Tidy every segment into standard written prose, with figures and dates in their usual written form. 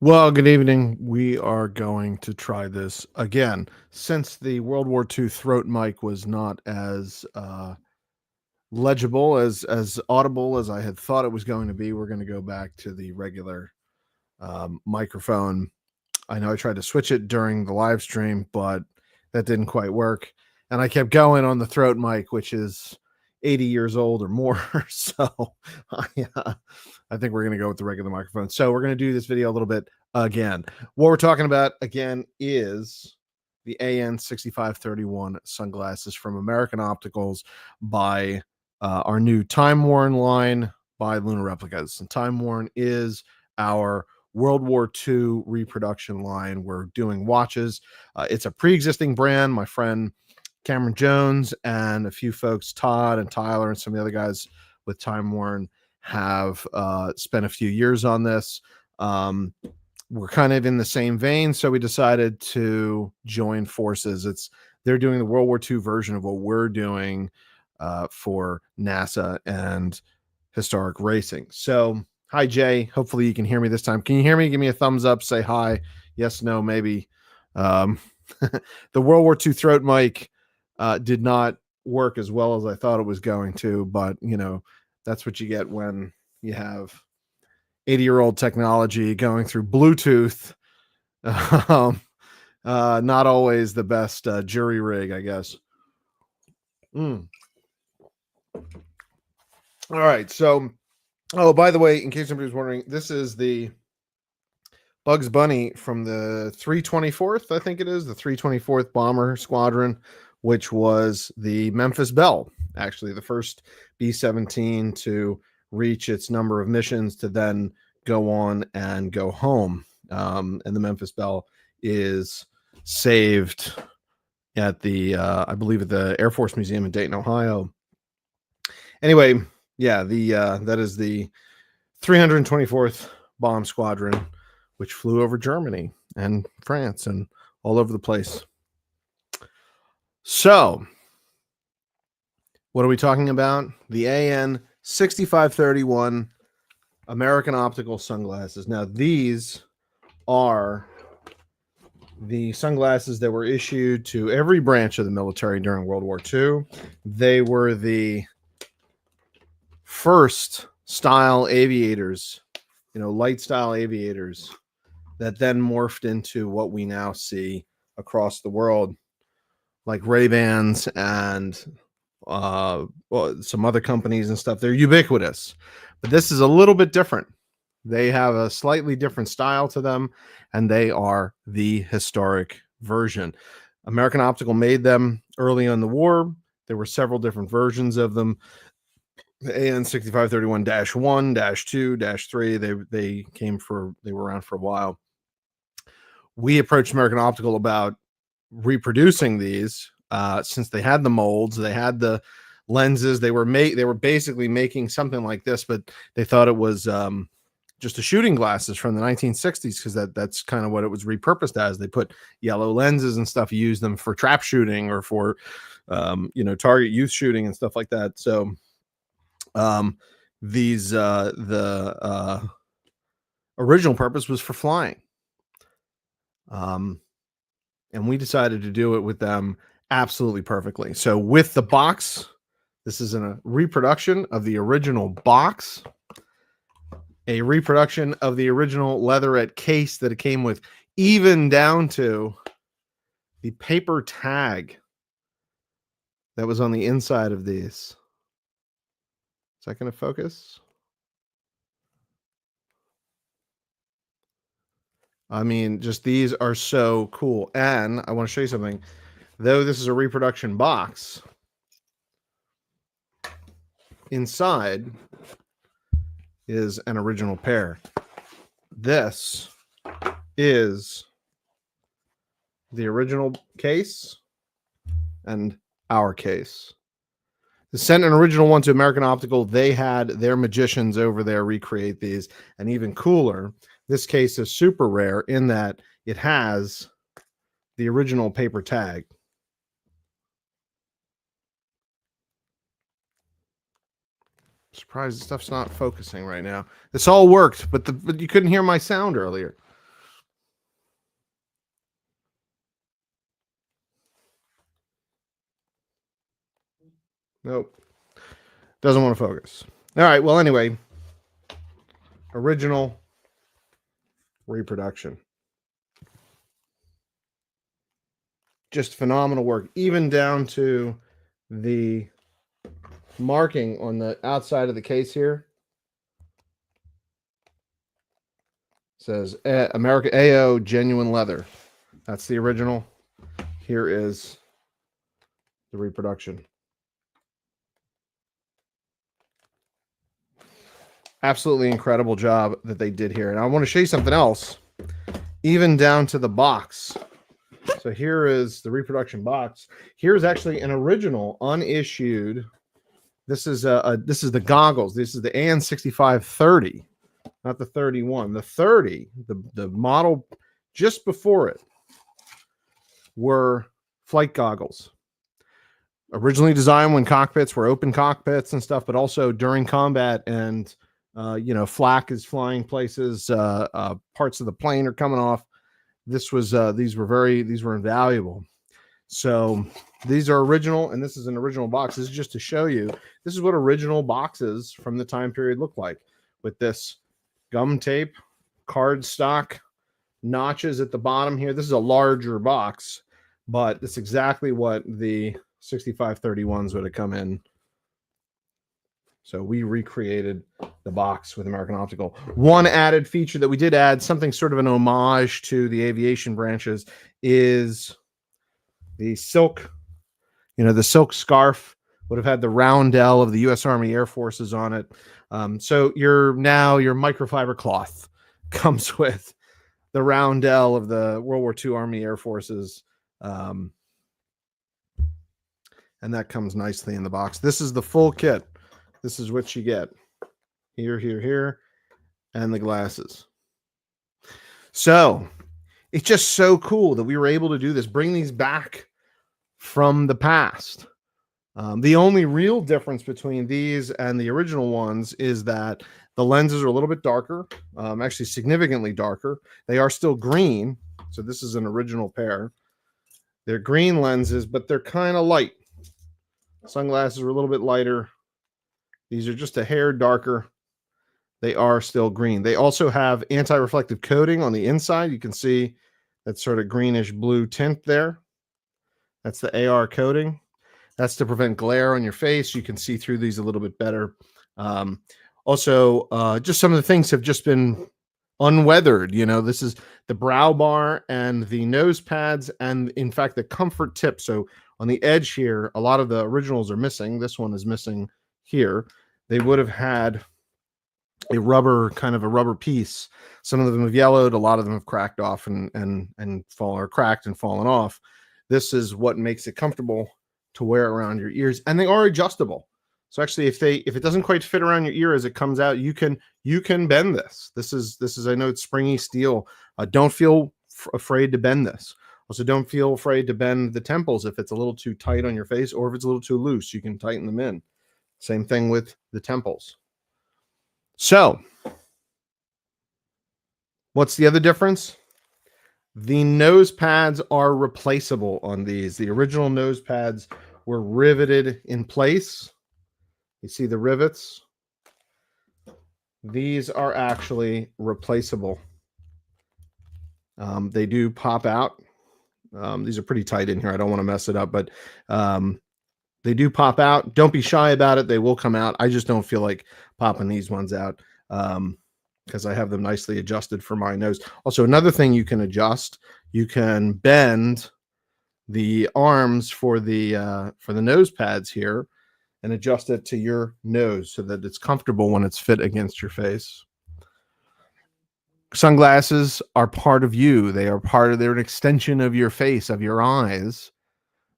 Well, good evening. We are going to try this again. Since the World War II throat mic was not as legible as audible as I had thought it was going to be, we're going to go back to the regular microphone. I know I tried to switch it during the live stream, but that didn't quite work. And I kept going on the throat mic, which is 80 years old or more. So I think we're going to go with the regular microphone. So we're going to do this video a little bit again. What we're talking about again is the AN6531 sunglasses from American Opticals by our new Timeworn line by Lunar Replicas. And Timeworn is our World War II reproduction line. We're doing watches. It's a pre-existing brand. My friend Cameron Jones and a few folks, Todd and Tyler and some of the other guys with Timeworn, have spent a few years on this. We're kind of in the same vein, so we decided to join forces. They're doing the World War II version of what we're doing for NASA and historic racing. So hi, Jay. Hopefully you can hear me this time. Can you hear me? Give me a thumbs up. Say hi. Yes, no, maybe. The World War II throat mic did not work as well as I thought it was going to, but, that's what you get when you have 80-year-old technology going through Bluetooth. Not always the best jury rig, I guess. All right. So, by the way, in case somebody was wondering, this is the Bugs Bunny from the 324th, I think it is, the 324th Bomber Squadron, which was the Memphis Belle, actually the first B-17 to reach its number of missions to then go on and go home. And the Memphis Belle is saved at the, I believe, at the Air Force Museum in Dayton, Ohio. Anyway, yeah, that is the 324th Bomb Squadron, which flew over Germany and France and all over the place. So, what are we talking about? The AN6531 American Optical sunglasses. Now, these are the sunglasses that were issued to every branch of the military during World War II. They were the first style aviators, light style aviators that then morphed into what we now see across the world, like Ray-Bans and some other companies and stuff. They're ubiquitous, but this is a little bit different. They have a slightly different style to them, and they are the historic version. American Optical made them early in the war. There were several different versions of them. The AN6531-1, -2, -3, they were around for a while. We approached American Optical about reproducing these since they had the molds, they had the lenses. They were basically making something like this, but they thought it was just a shooting glasses from the 1960s, because that's kind of what it was repurposed as. They put yellow lenses and stuff, used them for trap shooting or for target youth shooting and stuff like that. So these the original purpose was for flying. And we decided to do it with them absolutely perfectly. So with the box, this is a reproduction of the original box, a reproduction of the original leatherette case that it came with, even down to the paper tag that was on the inside of these. Is that going to focus? I mean, just these are so cool. And I want to show you something. Though this is a reproduction box, inside is an original pair. This is the original case and our case. They sent an original one to American Optical. They had their magicians over there recreate these. And even cooler, this case is super rare in that it has the original paper tag. Surprised the stuff's not focusing right now. This all worked, but you couldn't hear my sound earlier. Nope. Doesn't want to focus. All right. Well, anyway, original reproduction. Just phenomenal work, even down to the marking on the outside of the case here. It says American AO genuine leather. That's the original. Here is the reproduction. Absolutely incredible job that they did here. And I want to show you something else, even down to the box. So here is the reproduction box. Here's actually an original unissued. This is the goggles. This is the AN6530, not the 31. The 30, the model just before it, were flight goggles. Originally designed when cockpits were open cockpits and stuff, but also during combat and flak is flying places, parts of the plane are coming off. These were invaluable. So these are original, and this is an original box. This is just to show you, this is what original boxes from the time period look like, with this gum tape, cardstock, notches at the bottom here. This is a larger box, but it's exactly what the 6531s would have come in. So we recreated the box with American Optical. One added feature that we did add, something sort of an homage to the aviation branches, is the silk. The silk scarf would have had the roundel of the U.S. Army Air Forces on it. So your microfiber cloth comes with the roundel of the World War II Army Air Forces. And that comes nicely in the box. This is the full kit. This is what you get. Here, and the glasses. So it's just so cool that we were able to do this, bring these back from the past. The only real difference between these and the original ones is that the lenses are a little bit darker, actually significantly darker. They are still green. So this is an original pair. They're green lenses, but they're kind of light. Sunglasses are a little bit lighter. These are just a hair darker. They are still green. They also have anti-reflective coating on the inside. You can see that sort of greenish blue tint there. That's the AR coating. That's to prevent glare on your face. You can see through these a little bit better. Also, just some of the things have just been unweathered. This is the brow bar and the nose pads, and in fact, the comfort tip. So on the edge here, a lot of the originals are missing. This one is missing here. They would have had a rubber piece. Some of them have yellowed. A lot of them have cracked off cracked and fallen off. This is what makes it comfortable to wear around your ears, and they are adjustable. So actually, if it doesn't quite fit around your ear as it comes out, you can bend this. This is I know it's springy steel. Don't feel afraid to bend this. Also, don't feel afraid to bend the temples if it's a little too tight on your face, or if it's a little too loose, you can tighten them in. Same thing with the temples. So, what's the other difference? The nose pads are replaceable on these. The original nose pads were riveted in place. You see the rivets? These are actually replaceable. They do pop out. These are pretty tight in here. I don't want to mess it up, but they do pop out. Don't be shy about it. They will come out. I just don't feel like popping these ones out because I have them nicely adjusted for my nose. Also, another thing you can adjust, you can bend the arms for the nose pads here and adjust it to your nose so that it's comfortable when it's fit against your face. Sunglasses are part of you. They're an extension of your face, of your eyes.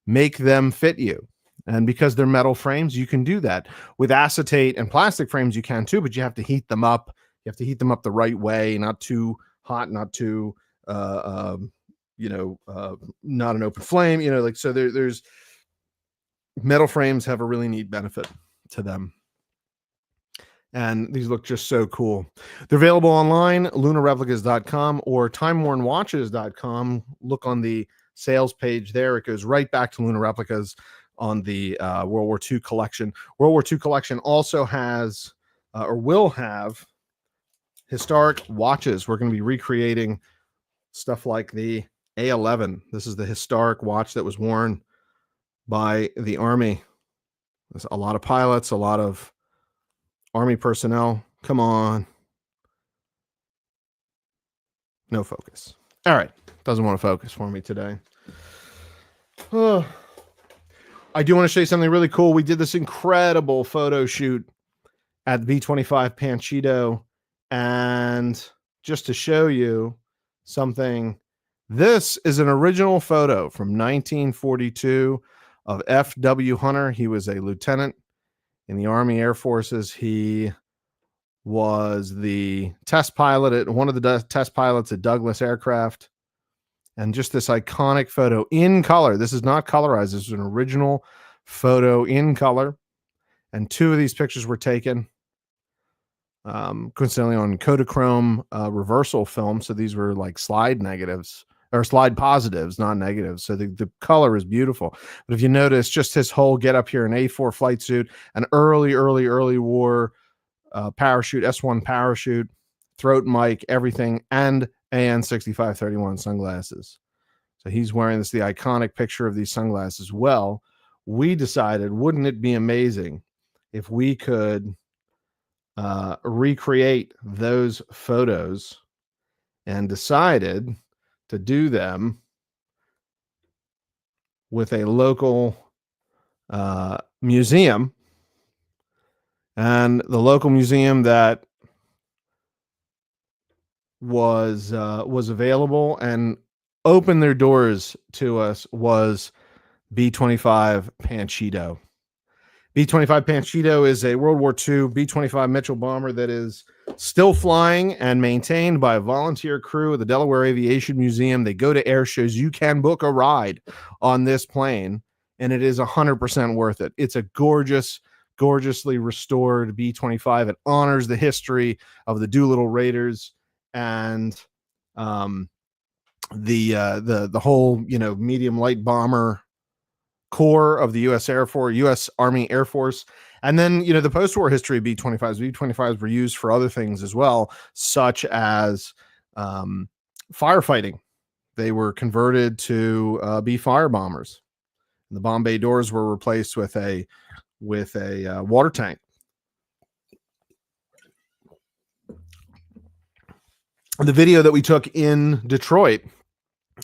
Make them fit you. And because they're metal frames, you can do that. With acetate and plastic frames, you can too, but you have to heat them up. You have to heat them up the right way, not too hot, not too, not an open flame, so there's metal frames have a really neat benefit to them. And these look just so cool. They're available online, lunarreplicas.com or timewornwatches.com. Look on the sales page there. It goes right back to Lunar Replicas on the World War II collection. World War II collection also has or will have historic watches. We're going to be recreating stuff like the A11. This is the historic watch that was worn by the Army. There's a lot of pilots, a lot of Army personnel. Come on. No focus. All right. Doesn't want to focus for me today. I do want to show you something really cool. We did this incredible photo shoot at the B25 Panchito. And just to show you something, this is an original photo from 1942 of F.W. Hunter. He was a lieutenant in the Army Air Forces. He was the test pilot at one of the test pilots at Douglas Aircraft. And just this iconic photo in color. This is not colorized. This is an original photo in color. And two of these pictures were taken coincidentally on Kodachrome reversal film. So these were like slide negatives or slide positives, not negatives. So the color is beautiful. But if you notice, just his whole get up here, an A4 flight suit, an early war parachute, S1 parachute, throat mic, everything, and AN6531 sunglasses. So he's wearing this, the iconic picture of these sunglasses. Well, we decided, wouldn't it be amazing if we could recreate those photos, and decided to do them with a local museum. And the local museum that was available and opened their doors to us was B-25 Panchito. B-25 Panchito is a World War II B-25 Mitchell bomber that is still flying and maintained by a volunteer crew of the Delaware Aviation Museum. They go to air shows. You can book a ride on this plane, and it is 100% worth it. It's a gorgeously restored B-25. It honors the history of the Doolittle Raiders and the whole, medium light bomber core of the U.S. Air Force, U.S. Army Air Force. And then, the post-war history of B-25s. B-25s were used for other things as well, such as firefighting. They were converted to be fire bombers. The bomb bay doors were replaced with a water tank. The video that we took in Detroit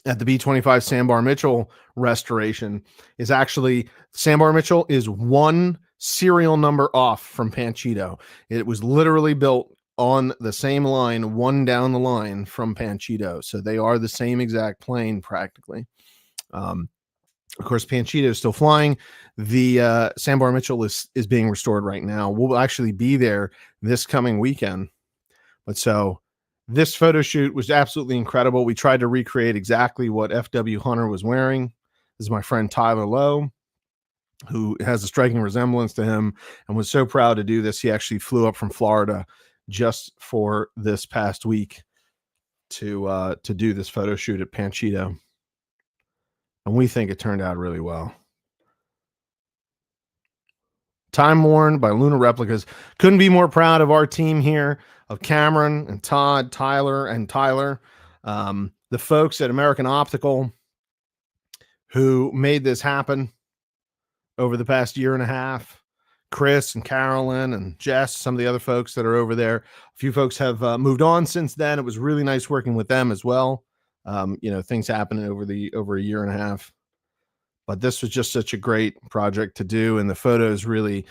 at the B-25 Sandbar Mitchell restoration is actually, Sandbar Mitchell is one serial number off from Panchito. It was literally built on the same line, one down the line from Panchito. So they are the same exact plane practically. Of course, Panchito is still flying. The Sandbar Mitchell is being restored right now. We'll actually be there this coming weekend. But so this photo shoot was absolutely incredible. We tried to recreate exactly what F.W. Hunter was wearing. This is my friend Tyler Lowe, who has a striking resemblance to him and was so proud to do this. He actually flew up from Florida just for this past week to do this photo shoot at Panchito. And we think it turned out really well. Timeworn by Lunar Replicas. Couldn't be more proud of our team here, of Cameron and Todd, Tyler and Tyler, the folks at American Optical who made this happen over the past year and a half. Chris and Carolyn and Jess, some of the other folks that are over there. A few folks have moved on since then. It was really nice working with them as well. Things happening over a year and a half. But this was just such a great project to do, and the photos really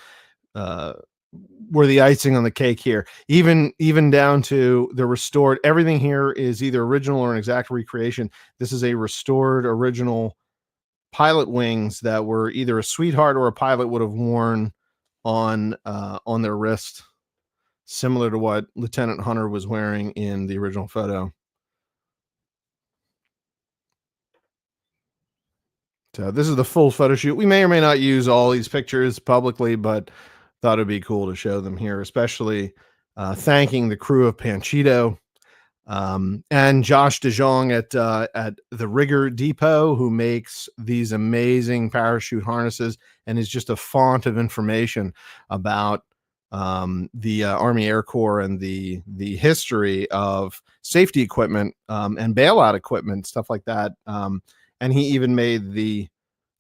were the icing on the cake here. Even down to the restored, everything here is either original or an exact recreation. This is a restored original pilot wings that were either a sweetheart or a pilot would have worn on their wrist, similar to what Lieutenant Hunter was wearing in the original photo. So this is the full photo shoot. We may or may not use all these pictures publicly, but thought it'd be cool to show them here, especially thanking the crew of Panchito. And Josh DeJong at the Rigger Depot, who makes these amazing parachute harnesses and is just a font of information about the Army Air Corps and the history of safety equipment and bailout equipment, stuff like that. And he even made the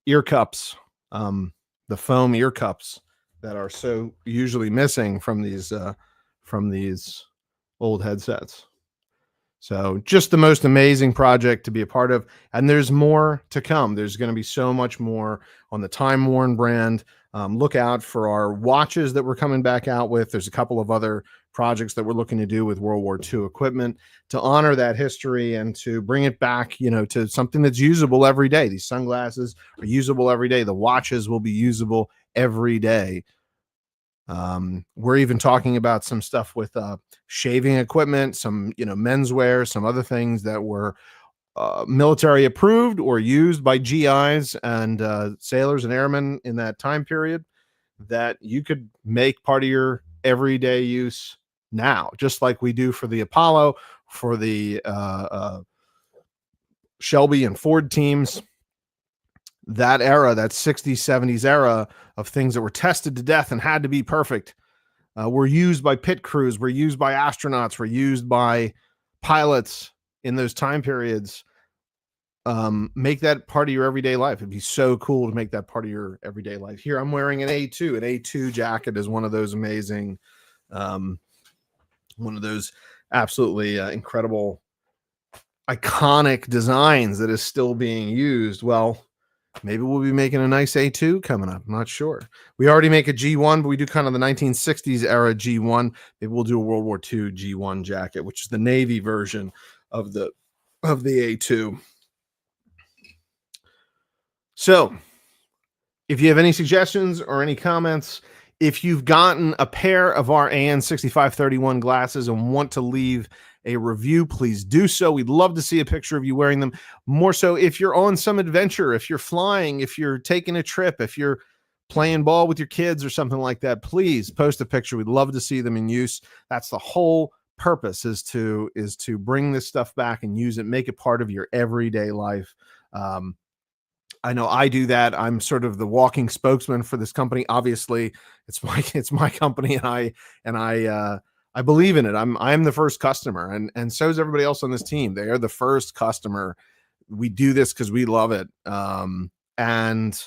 ear cups, the foam ear cups that are so usually missing from these old headsets. So just the most amazing project to be a part of. And there's more to come. There's going to be so much more on the Timeworn brand. Look out for our watches that we're coming back out with. There's a couple of other projects that we're looking to do with World War II equipment to honor that history and to bring it back, to something that's usable every day. These sunglasses are usable every day. The watches will be usable every day. We're even talking about some stuff with shaving equipment, some menswear, some other things that were military approved or used by GIs and sailors and airmen in that time period that you could make part of your everyday use now, just like we do for the Apollo, for the Shelby and Ford teams. That era, that 60s, 70s era of things that were tested to death and had to be perfect, were used by pit crews, were used by astronauts, were used by pilots in those time periods. Make that part of your everyday life. It'd be so cool to make that part of your everyday life. Here, I'm wearing an A2. An A2 jacket is one of those amazing, one of those absolutely incredible, iconic designs that is still being used. Well, maybe we'll be making a nice A2 coming up. I'm not sure. We already make a G1, but we do kind of the 1960s era G1. Maybe we'll do a World War II G1 jacket, which is the Navy version of the A2. So if you have any suggestions or any comments, if you've gotten a pair of our AN6531 glasses and want to leave a review, please do so. We'd love to see a picture of you wearing them. More so if you're on some adventure, if you're flying, if you're taking a trip, if you're playing ball with your kids or something like that, please post a picture. We'd love to see them in use. That's the whole purpose, is to bring this stuff back and use it, make it part of your everyday life. I know I do that. I'm sort of the walking spokesman for this company. Obviously, it's my company, and I believe in it. I'm the first customer, and so is everybody else on this team. They are the first customer. We do this because we love it, and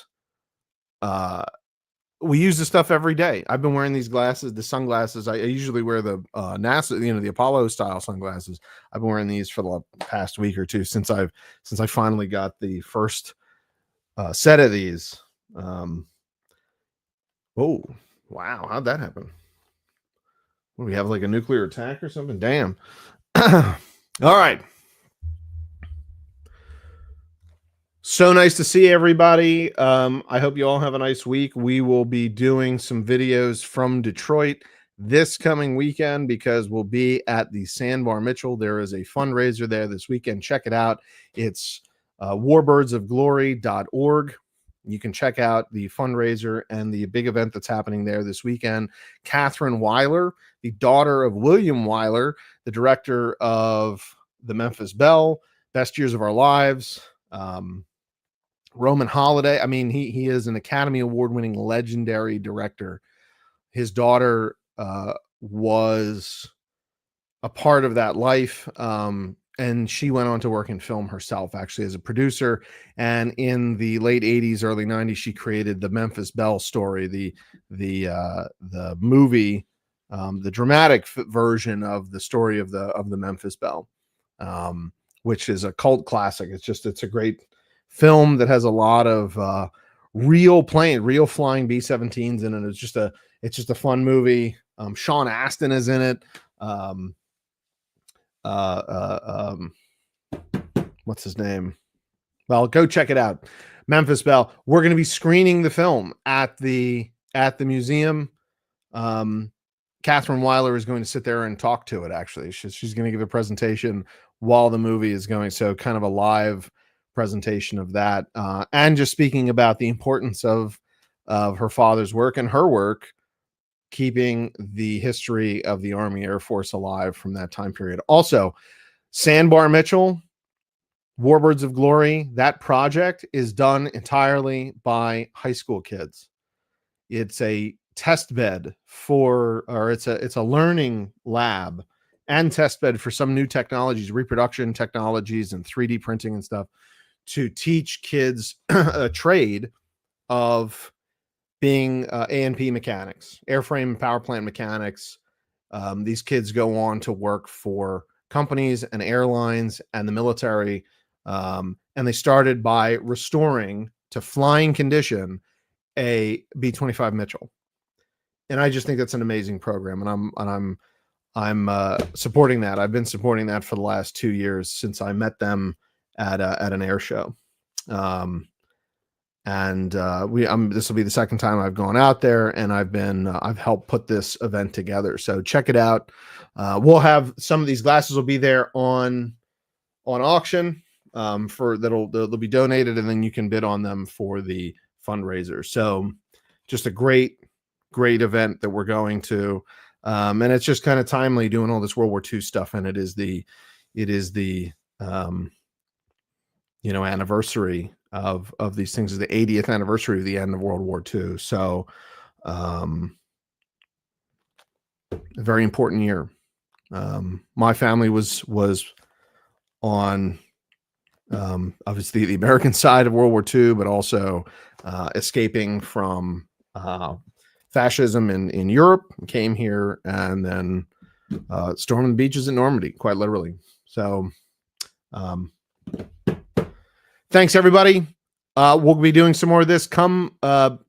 we use this stuff every day. I've been wearing these glasses, the sunglasses. I usually wear the NASA, the Apollo style sunglasses. I've been wearing these for the past week or two since I finally got the first set of these. Oh, wow. How'd that happen? What, we have like a nuclear attack or something? Damn. All right. So nice to see everybody. I hope you all have a nice week. We will be doing some videos from Detroit this coming weekend because we'll be at the Sandbar Mitchell. There is a fundraiser there this weekend. Check it out. It's warbirdsofglory.org. You can check out the fundraiser and the big event that's happening there this weekend. Catherine Weiler, the daughter of William Wyler, the director of The Memphis Belle, Best Years of Our Lives, Roman Holiday. I mean, he is an Academy Award-winning legendary director. His daughter was a part of that life, and she went on to work in film herself, actually, as a producer. And in the late 80s, early 90s, she created the Memphis Belle story, the movie, the dramatic version of the story of the Memphis Belle, which is a cult classic. It's a great film that has a lot of real flying B-17s in it. It's just a fun movie. Sean Astin is in it. What's his name? Well, go check it out. Memphis Belle. We're going to be screening the film at the museum. Catherine Weiler is going to sit there and talk to it. Actually, she's going to give a presentation while the movie is going. So kind of a live presentation of that, and just speaking about the importance of her father's work and her work, keeping the history of the Army Air Force alive from that time period. Also, Sandbar Mitchell, Warbirds of Glory, that project is done entirely by high school kids. It's a test bed for, or it's a learning lab and test bed for some new technologies, reproduction technologies and 3D printing and stuff, to teach kids a trade of being A&P mechanics, airframe and power plant mechanics. These kids go on to work for companies and airlines and the military. And they started by restoring to flying condition a B-25 Mitchell. And I just think that's an amazing program. And I'm supporting that. I've been supporting that for the last 2 years since I met them at an air show. This will be the second time I've gone out there, and I've helped put this event together. So check it out. We'll have some of these glasses will be there on auction they'll be donated, and then you can bid on them for the fundraiser. So just a great event that we're going to, and it's just kind of timely doing all this World War II stuff, and it is the anniversary of these things. Is the 80th anniversary of the end of World War II. So a very important year. My family was on obviously the American side of World War II, but also escaping from fascism in Europe, came here, and then storming the beaches in Normandy, quite literally. So thanks, everybody. We'll be doing some more of this. Come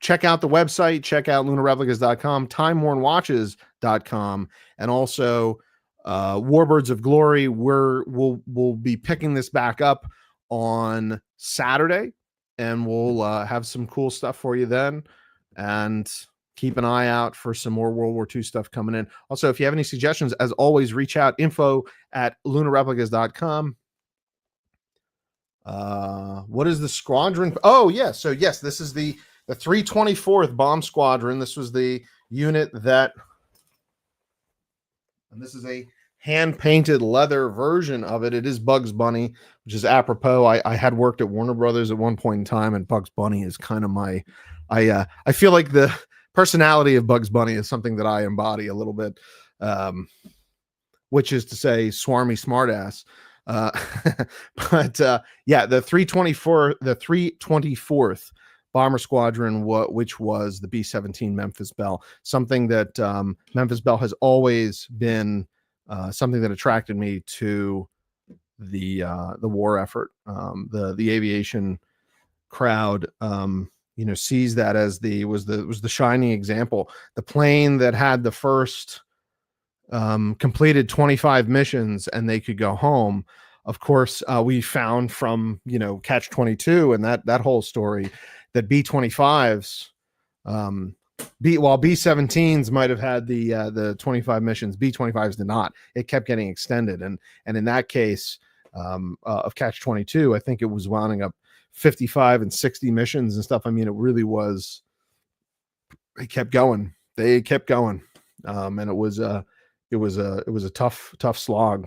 check out the website. Check out lunarreplicas.com, timewornwatches.com, and also Warbirds of Glory. We'll be picking this back up on Saturday, and we'll have some cool stuff for you then. And keep an eye out for some more World War II stuff coming in. Also, if you have any suggestions, as always, reach out, info@lunarreplicas.com. What is the squadron? Oh, yes. So yes, this is the 324th Bomb Squadron. This was the unit that, and this is a hand-painted leather version of it. It is Bugs Bunny, which is apropos. I had worked at Warner Brothers at one point in time, and Bugs Bunny is kind of my, I feel like the personality of Bugs Bunny is something that I embody a little bit, which is to say swarmy smartass. Yeah, the 324th Bomber Squadron, which was the B-17 Memphis Belle, something that Memphis Belle has always been something that attracted me to the war effort. The aviation crowd sees that as was the shining example. The plane that had the first completed 25 missions and they could go home. Of course, we found from Catch 22 and that whole story that B-25s, while B-17s might have had the 25 missions, B-25s did not. It kept getting extended, and in that case of Catch 22, I think it was winding up 55 and 60 missions and stuff. I mean, it really was. They kept going. And it was a tough slog.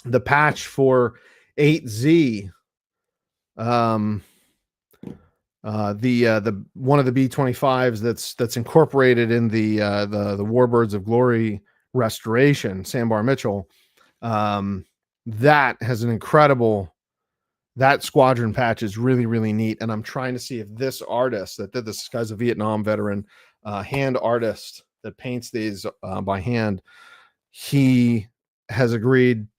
The patch for 8Z, the one of the B-25s that's incorporated in the Warbirds of Glory restoration, Sandbar Mitchell, that has an incredible. That squadron patch is really, really neat, and I'm trying to see if this artist that did this guy's a Vietnam veteran, hand artist that paints these by hand. He has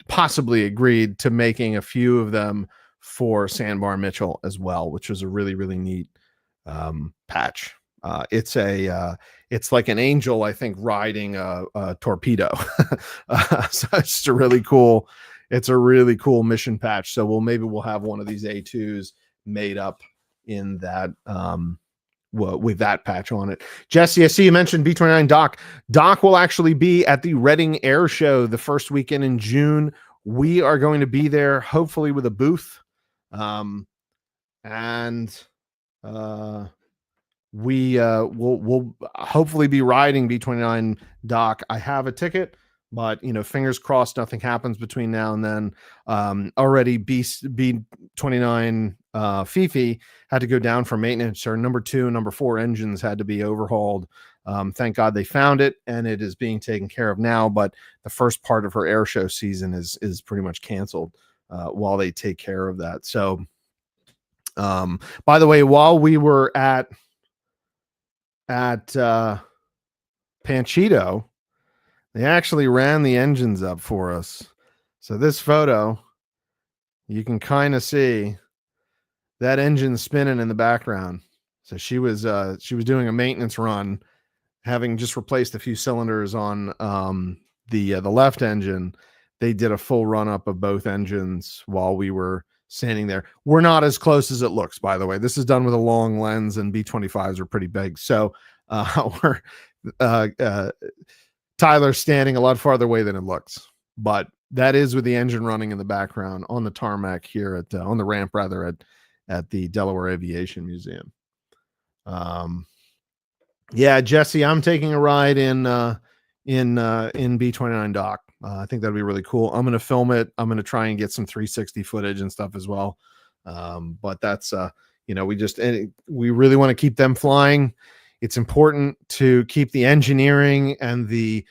possibly agreed to making a few of them for Sandbar Mitchell as well, which was a really, really neat patch. It's like an angel, I think, riding a torpedo. So it's a really cool. It's a really cool mission patch. So we'll have one of these A2s made up in that with that patch on it. Jesse, I see you mentioned B-29 Doc. Doc will actually be at the Reading Air Show the first weekend in June. We are going to be there, hopefully with a booth. We'll hopefully be riding B-29 Doc. I have a ticket. but fingers crossed nothing happens between now and then. Already B29 Fifi had to go down for maintenance. Our number 2 and number 4 engines had to be overhauled. Thank God they found it, and it is being taken care of now, but the first part of her air show season is pretty much canceled while they take care of that. So by the way, while we were at Panchito, they actually ran the engines up for us. So this photo, you can kind of see that engine spinning in the background. So she was doing a maintenance run, having just replaced a few cylinders on the left engine. They did a full run up of both engines while we were standing there. We're not as close as it looks, by the way. This is done with a long lens, and B25s are pretty big. So we're Tyler's standing a lot farther away than it looks, but that is with the engine running in the background on the tarmac here at on the ramp rather at the Delaware Aviation Museum. Yeah, Jesse, I'm taking a ride in B29 Doc. I think that'd be really cool. I'm going to film it. I'm going to try and get some 360 footage and stuff as well. But that's we really want to keep them flying. It's important to keep the engineering and the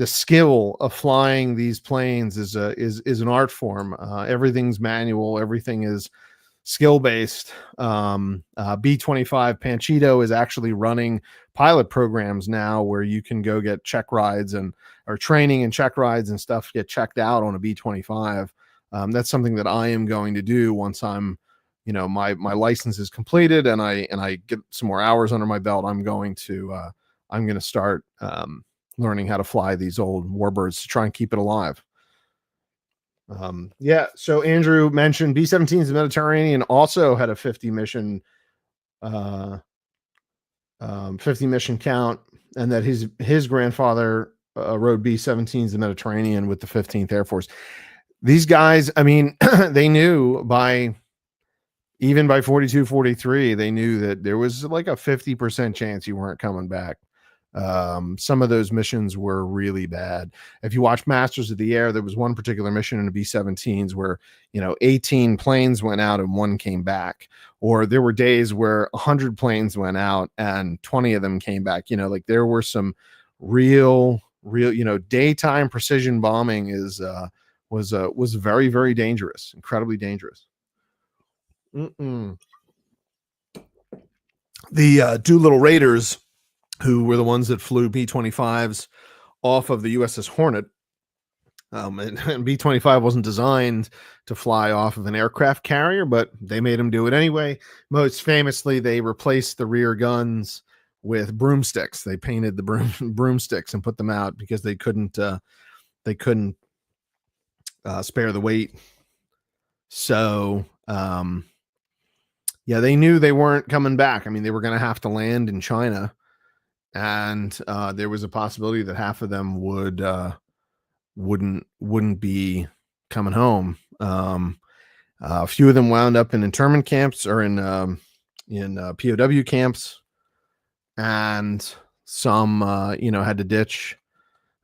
skill of flying these planes is an art form. Everything's manual. Everything is skill based. B25 Panchito is actually running pilot programs now where you can go get check rides or training and check rides and stuff get checked out on a B25. That's something that I am going to do once I'm, my license is completed and I get some more hours under my belt. I'm going to start learning how to fly these old warbirds to try and keep it alive. Yeah. So Andrew mentioned B-17s Mediterranean also had a 50 mission count, and that his grandfather rode B-17s the Mediterranean with the 15th Air Force. These guys, I mean, they knew even by 42, 43, they knew that there was like a 50% chance you weren't coming back. Some of those missions were really bad. If you watch Masters of the Air, there was one particular mission in the B-17s where 18 planes went out and 1 came back, or there were days where 100 planes went out and 20 of them came back. Like there were some real daytime precision bombing was very, very dangerous, incredibly dangerous. The Doolittle Raiders, who were the ones that flew B-25s off of the USS Hornet. And B-25 wasn't designed to fly off of an aircraft carrier, but they made them do it anyway. Most famously, they replaced the rear guns with broomsticks. They painted the broomsticks and put them out because they couldn't spare the weight. So, yeah, they knew they weren't coming back. I mean, they were going to have to land in China. And there was a possibility that half of them wouldn't be coming home. A few of them wound up in internment camps or in POW camps, and some had to ditch.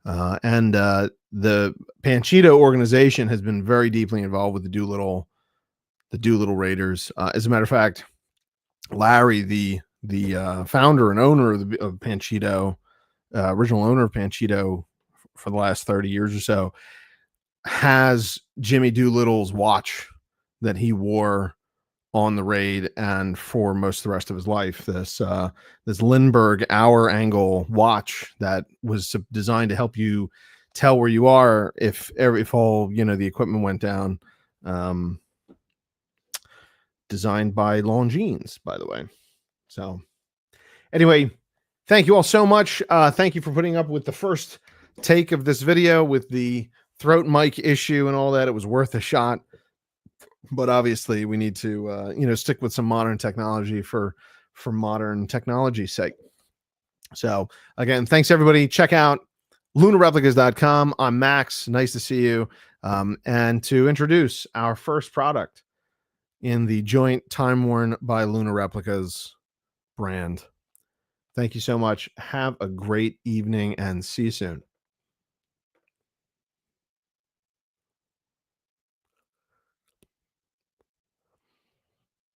And the Panchito organization has been very deeply involved with the Doolittle Raiders. As a matter of fact, Larry, the founder and owner of Panchito, original owner of Panchito for the last 30 years or so, has Jimmy Doolittle's watch that he wore on the raid and for most of the rest of his life. This Lindbergh hour angle watch that was designed to help you tell where you are if all the equipment went down. Designed by Longines, by the way. So anyway, thank you all so much. Thank you for putting up with the first take of this video with the throat mic issue and all that. It was worth a shot, but obviously we need to stick with some modern technology for modern technology's sake. So again, thanks everybody. Check out lunarreplicas.com. I'm Max. Nice to see you. And to introduce our first product in the joint Timeworn by Lunar Replicas brand. Thank you so much. Have a great evening and see you soon.